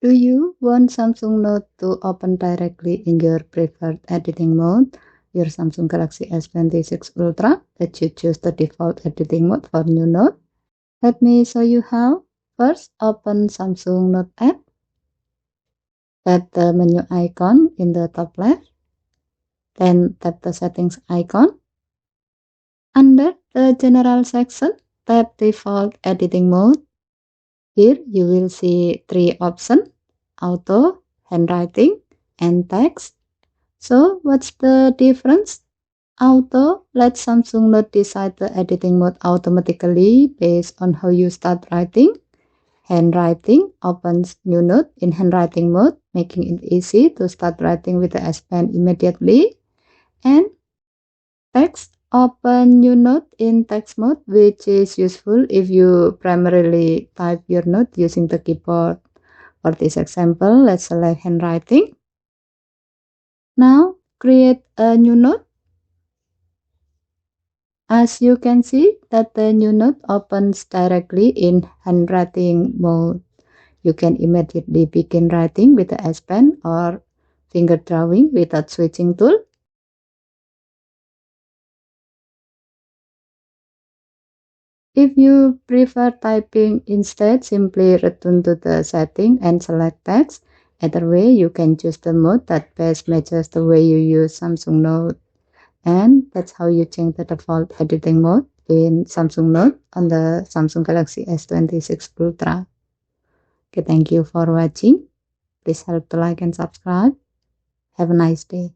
Do you want Samsung Note to open directly in your preferred editing mode, your Samsung Galaxy S26 Ultra? Let you choose the default editing mode for new Note. Let me show you how. First, open Samsung Note app. Tap the menu icon in the top left. Then tap the settings icon. Under the general section, tap default editing mode. Here you will see three options: auto, handwriting, and text. So what's the difference? Auto lets Samsung Note decide the editing mode automatically based on how you start writing. Handwriting opens new note in handwriting mode, making it easy to start writing with the S Pen immediately. And text open new note in text mode, which is useful if you primarily type your note using the keyboard. For this example, let's select handwriting. Now create a new note. As you can see that the new note opens directly in handwriting mode. You can immediately begin writing with the S Pen or finger drawing without switching tool. If you prefer typing instead, simply return to the setting and select text. Either way, you can choose the mode that best matches the way you use Samsung Note. And that's how you change the default editing mode in Samsung Note on the Samsung Galaxy S26 Ultra. Okay, thank you for watching. Please help to like and subscribe. Have a nice day.